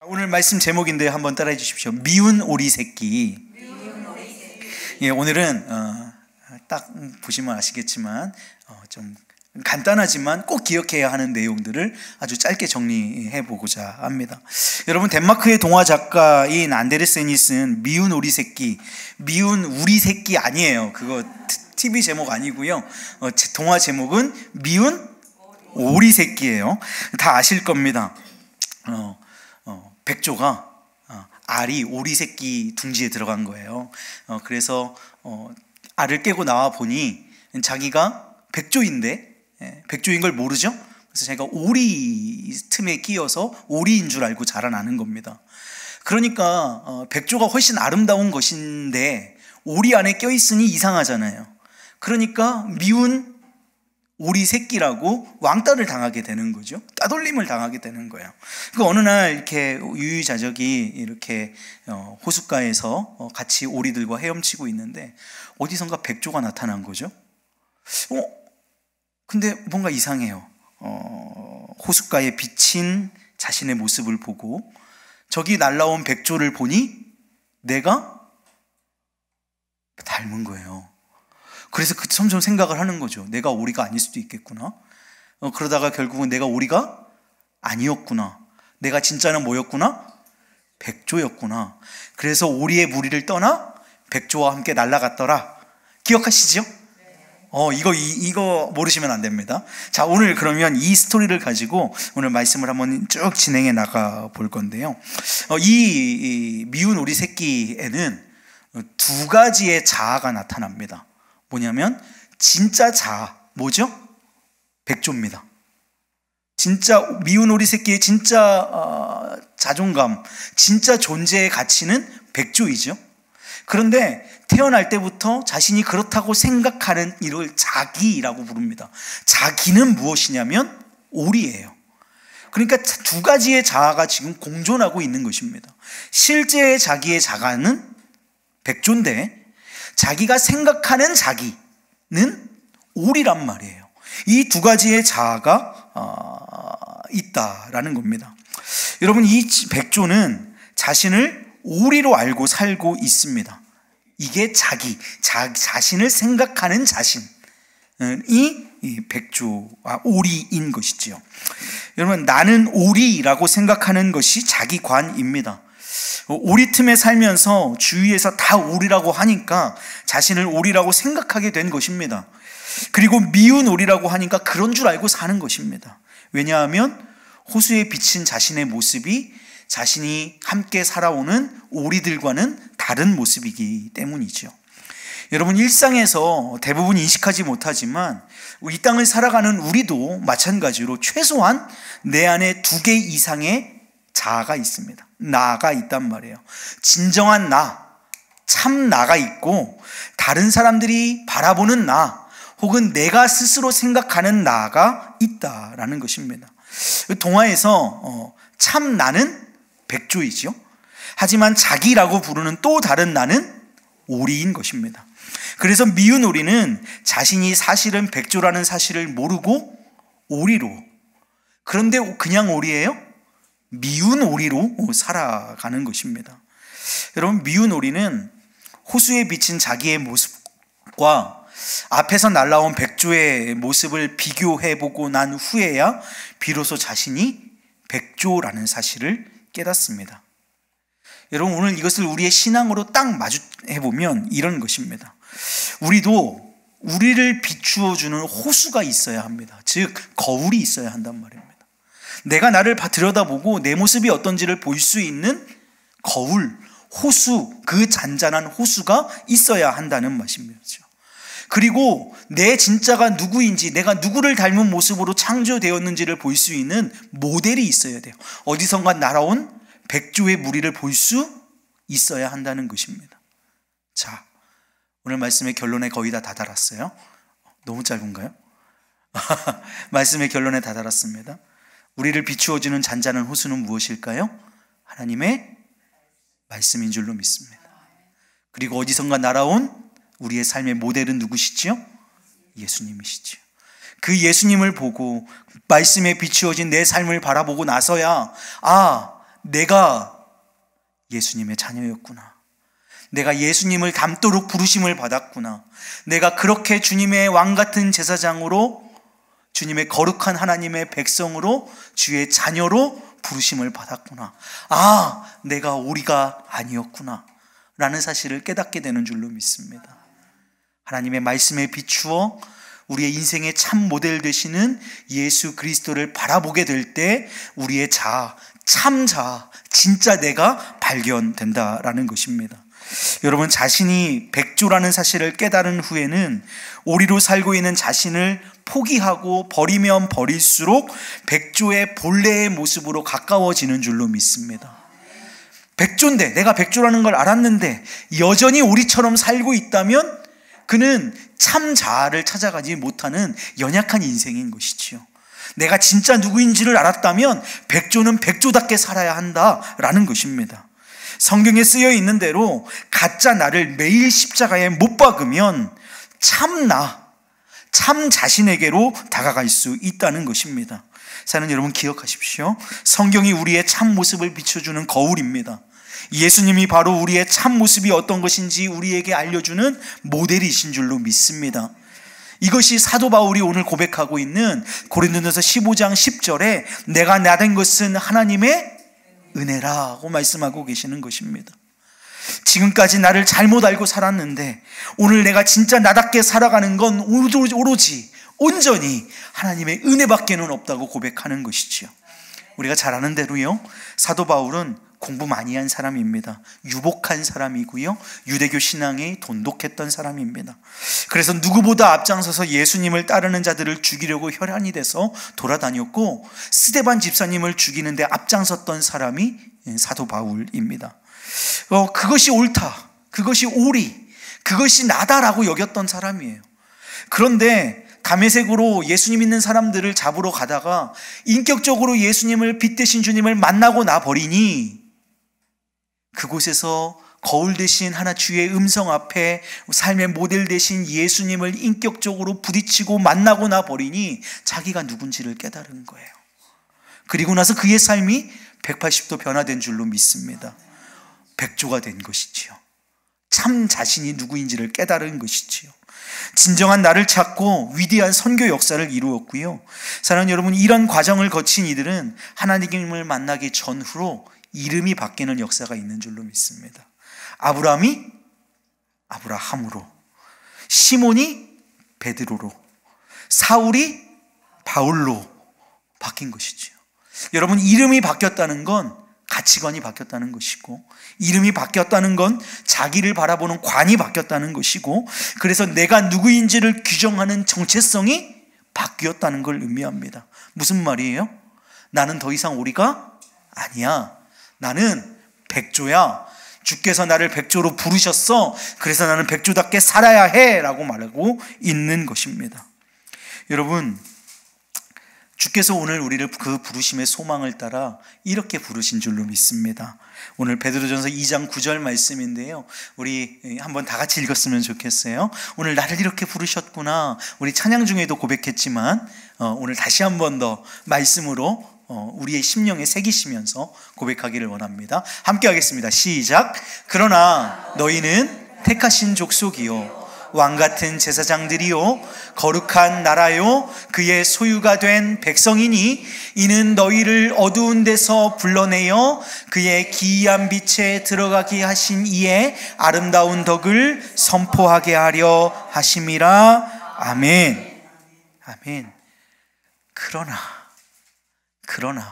오늘 말씀 제목인데 한번 따라해 주십시오. 미운 오리 새끼. 예, 오늘은 딱 보시면 아시겠지만 좀 간단하지만 꼭 기억해야 하는 내용들을 아주 짧게 정리해 보고자 합니다. 여러분, 덴마크의 동화 작가인 안데르센이 쓴 미운 오리 새끼, 미운 우리 새끼 아니에요. 그거 TV 제목 아니고요. 동화 제목은 미운 오리 새끼예요. 다 아실 겁니다. 백조가 알이 오리 새끼 둥지에 들어간 거예요. 그래서 알을 깨고 나와 보니 자기가 백조인 걸 모르죠. 그래서 자기가 오리 틈에 끼어서 오리인 줄 알고 자라나는 겁니다. 그러니까 백조가 훨씬 아름다운 것인데 오리 안에 껴있으니 이상하잖아요. 그러니까 미운 오리 새끼라고 왕따를 당하게 되는 거죠. 따돌림을 당하게 되는 거예요. 그 어느 날 이렇게 유유자적이 이렇게 호숫가에서 같이 오리들과 헤엄치고 있는데 어디선가 백조가 나타난 거죠. 근데 뭔가 이상해요. 호숫가에 비친 자신의 모습을 보고 저기 날라온 백조를 보니 내가 닮은 거예요. 그래서 점점 생각을 하는 거죠. 내가 오리가 아닐 수도 있겠구나. 그러다가 결국은 내가 오리가 아니었구나. 내가 진짜는 뭐였구나? 백조였구나. 그래서 오리의 무리를 떠나 백조와 함께 날아갔더라. 기억하시죠? 이거 모르시면 안 됩니다. 자, 오늘 그러면 이 스토리를 가지고 오늘 말씀을 한번 쭉 진행해 나가 볼 건데요. 이 미운 오리 새끼에는 두 가지의 자아가 나타납니다. 뭐냐면 진짜 자아, 뭐죠? 백조입니다. 진짜 미운 오리 새끼의 진짜 자존감, 진짜 존재의 가치는 백조이죠. 그런데 태어날 때부터 자신이 그렇다고 생각하는 이를 자기라고 부릅니다. 자기는 무엇이냐면 오리예요. 그러니까 두 가지의 자아가 지금 공존하고 있는 것입니다. 실제의 자기의 자아는 백조인데 자기가 생각하는 자기는 오리란 말이에요. 이 두 가지의 자아가 있다라는 겁니다. 여러분, 이 백조는 자신을 오리로 알고 살고 있습니다. 이게 자신을 생각하는 자신이 오리인 것이지요. 여러분, 나는 오리라고 생각하는 것이 자기관입니다. 오리 틈에 살면서 주위에서 다 오리라고 하니까 자신을 오리라고 생각하게 된 것입니다. 그리고 미운 오리라고 하니까 그런 줄 알고 사는 것입니다. 왜냐하면 호수에 비친 자신의 모습이 자신이 함께 살아오는 오리들과는 다른 모습이기 때문이죠. 여러분, 일상에서 대부분 인식하지 못하지만 이 땅을 살아가는 우리도 마찬가지로 최소한 내 안에 2개 이상의 자아가 있습니다. 나가 있단 말이에요. 진정한 나, 참 나가 있고 다른 사람들이 바라보는 나 혹은 내가 스스로 생각하는 나가 있다라는 것입니다. 동화에서 참 나는 백조이죠. 하지만 자기라고 부르는 또 다른 나는 오리인 것입니다. 그래서 미운 오리는 자신이 사실은 백조라는 사실을 모르고 오리로, 그런데 그냥 오리예요? 미운 오리로 살아가는 것입니다. 여러분, 미운 오리는 호수에 비친 자기의 모습과 앞에서 날라온 백조의 모습을 비교해보고 난 후에야 비로소 자신이 백조라는 사실을 깨닫습니다. 여러분, 오늘 이것을 우리의 신앙으로 딱 마주해보면 이런 것입니다. 우리도 우리를 비추어주는 호수가 있어야 합니다. 즉 거울이 있어야 한단 말입니다. 내가 나를 들여다보고 내 모습이 어떤지를 볼 수 있는 거울, 호수, 그 잔잔한 호수가 있어야 한다는 말씀이죠. 그리고 내 진짜가 누구인지, 내가 누구를 닮은 모습으로 창조되었는지를 볼 수 있는 모델이 있어야 돼요. 어디선가 날아온 백조의 무리를 볼 수 있어야 한다는 것입니다. 자, 오늘 말씀의 결론에 거의 다 달았어요. 너무 짧은가요? 말씀의 결론에 다 달았습니다. 우리를 비추어주는 잔잔한 호수는 무엇일까요? 하나님의 말씀인 줄로 믿습니다. 그리고 어디선가 날아온 우리의 삶의 모델은 누구시지요? 예수님이시지요. 그 예수님을 보고 말씀에 비추어진 내 삶을 바라보고 나서야 내가 예수님의 자녀였구나. 내가 예수님을 닮도록 부르심을 받았구나. 내가 그렇게 주님의 왕같은 제사장으로, 주님의 거룩한 하나님의 백성으로, 주의 자녀로 부르심을 받았구나. 내가 오리가 아니었구나 라는 사실을 깨닫게 되는 줄로 믿습니다. 하나님의 말씀에 비추어 우리의 인생의 참 모델 되시는 예수 그리스도를 바라보게 될 때 우리의 자아, 참 자아, 진짜 내가 발견된다라는 것입니다. 여러분, 자신이 백조라는 사실을 깨달은 후에는 오리로 살고 있는 자신을 포기하고 버리면 버릴수록 백조의 본래의 모습으로 가까워지는 줄로 믿습니다. 백조인데, 내가 백조라는 걸 알았는데 여전히 오리처럼 살고 있다면 그는 참 자아를 찾아가지 못하는 연약한 인생인 것이지요. 내가 진짜 누구인지를 알았다면 백조는 백조답게 살아야 한다라는 것입니다. 성경에 쓰여 있는 대로 가짜 나를 매일 십자가에 못 박으면 참 나, 참 자신에게로 다가갈 수 있다는 것입니다. 사는 여러분, 기억하십시오. 성경이 우리의 참 모습을 비춰주는 거울입니다. 예수님이 바로 우리의 참 모습이 어떤 것인지 우리에게 알려주는 모델이신 줄로 믿습니다. 이것이 사도 바울이 오늘 고백하고 있는 고린도전서 15장 10절에 내가 나된 것은 하나님의 은혜라고 말씀하고 계시는 것입니다. 지금까지 나를 잘못 알고 살았는데 오늘 내가 진짜 나답게 살아가는 건 오로지 온전히 하나님의 은혜밖에는 없다고 고백하는 것이지요. 우리가 잘 아는 대로요, 사도 바울은 공부 많이 한 사람입니다. 유복한 사람이고요, 유대교 신앙에 돈독했던 사람입니다. 그래서 누구보다 앞장서서 예수님을 따르는 자들을 죽이려고 혈안이 돼서 돌아다녔고, 스데반 집사님을 죽이는데 앞장섰던 사람이 사도 바울입니다. 그것이 옳다, 그것이 옳이, 그것이 나다라고 여겼던 사람이에요. 그런데 다메섹으로 예수님 믿는 사람들을 잡으러 가다가 인격적으로 예수님을 빛대신 주님을 만나고 나버리니 그곳에서 거울 대신 하나 주의 음성 앞에 삶의 모델 대신 예수님을 인격적으로 부딪히고 만나고 나버리니 자기가 누군지를 깨달은 거예요. 그리고 나서 그의 삶이 180도 변화된 줄로 믿습니다. 백조가 된 것이지요. 참 자신이 누구인지를 깨달은 것이지요. 진정한 나를 찾고 위대한 선교 역사를 이루었고요. 사랑하는 여러분, 이런 과정을 거친 이들은 하나님을 만나기 전후로 이름이 바뀌는 역사가 있는 줄로 믿습니다. 아브라함이 아브라함으로, 시몬이 베드로로, 사울이 바울로 바뀐 것이죠. 여러분, 이름이 바뀌었다는 건 가치관이 바뀌었다는 것이고, 이름이 바뀌었다는 건 자기를 바라보는 관이 바뀌었다는 것이고, 그래서 내가 누구인지를 규정하는 정체성이 바뀌었다는 걸 의미합니다. 무슨 말이에요? 나는 더 이상 오리가 아니야. 나는 백조야. 주께서 나를 백조로 부르셨어. 그래서 나는 백조답게 살아야 해 라고 말하고 있는 것입니다. 여러분, 주께서 오늘 우리를 그 부르심의 소망을 따라 이렇게 부르신 줄로 믿습니다. 오늘 베드로전서 2장 9절 말씀인데요, 우리 한번 다 같이 읽었으면 좋겠어요. 오늘 나를 이렇게 부르셨구나. 우리 찬양 중에도 고백했지만 오늘 다시 한 번 더 말씀으로 우리의 심령에 새기시면서 고백하기를 원합니다. 함께 하겠습니다. 시작. 그러나 너희는 택하신 족속이요, 왕같은 제사장들이요, 거룩한 나라요, 그의 소유가 된 백성이니 이는 너희를 어두운 데서 불러내어 그의 기이한 빛에 들어가게 하신 이의 아름다운 덕을 선포하게 하려 하심이라. 아멘. 아멘. 그러나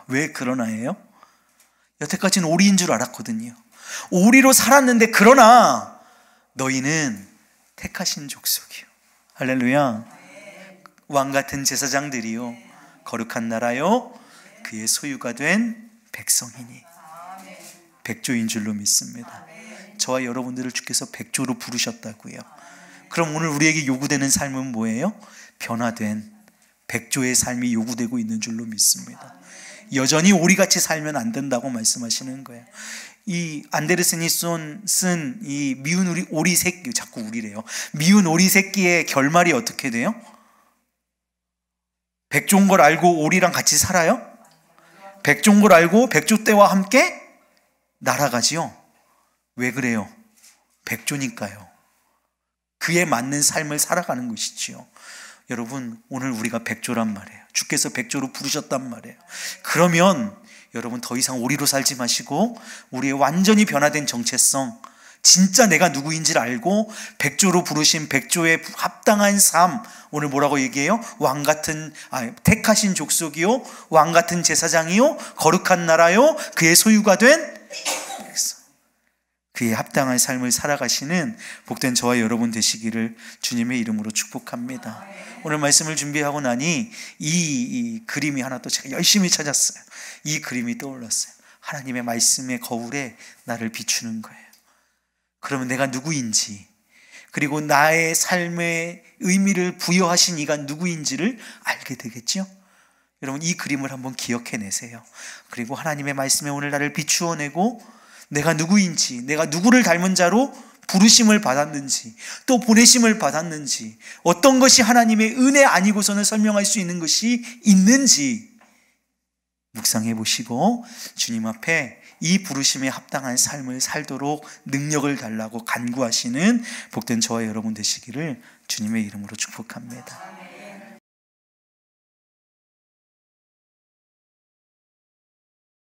왜 그러나예요? 여태까지는 오리인 줄 알았거든요. 오리로 살았는데 그러나 너희는 택하신 족속이요, 할렐루야, 왕같은 제사장들이요, 거룩한 나라요, 그의 소유가 된 백성이니. 백조인 줄로 믿습니다. 저와 여러분들을 주께서 백조로 부르셨다고요. 그럼 오늘 우리에게 요구되는 삶은 뭐예요? 변화된 백조의 삶이 요구되고 있는 줄로 믿습니다. 여전히 오리같이 살면 안 된다고 말씀하시는 거예요. 이 안데르센이 쓴 이 미운 오리 새끼, 자꾸 우리래요. 미운 오리 새끼의 결말이 어떻게 돼요? 백조인 걸 알고 오리랑 같이 살아요? 백조인 걸 알고 백조 떼와 함께 날아가지요. 왜 그래요? 백조니까요. 그에 맞는 삶을 살아가는 것이지요. 여러분, 오늘 우리가 백조란 말이에요. 주께서 백조로 부르셨단 말이에요. 그러면 여러분 더 이상 오리로 살지 마시고 우리의 완전히 변화된 정체성, 진짜 내가 누구인지를 알고 백조로 부르신 백조의 합당한 삶, 오늘 뭐라고 얘기해요? 택하신 족속이요, 왕같은 제사장이요, 거룩한 나라요, 그의 소유가 된 백성. 그의 합당한 삶을 살아가시는 복된 저와 여러분 되시기를 주님의 이름으로 축복합니다. 오늘 말씀을 준비하고 나니 이 그림이 하나 또 제가 열심히 찾았어요. 이 그림이 떠올랐어요. 하나님의 말씀의 거울에 나를 비추는 거예요. 그러면 내가 누구인지, 그리고 나의 삶의 의미를 부여하신 이가 누구인지를 알게 되겠죠? 여러분, 이 그림을 한번 기억해내세요. 그리고 하나님의 말씀에 오늘 나를 비추어내고 내가 누구인지, 내가 누구를 닮은 자로 부르심을 받았는지, 또 보내심을 받았는지, 어떤 것이 하나님의 은혜 아니고서는 설명할 수 있는 것이 있는지 묵상해 보시고 주님 앞에 이 부르심에 합당한 삶을 살도록 능력을 달라고 간구하시는 복된 저와 여러분 되시기를 주님의 이름으로 축복합니다.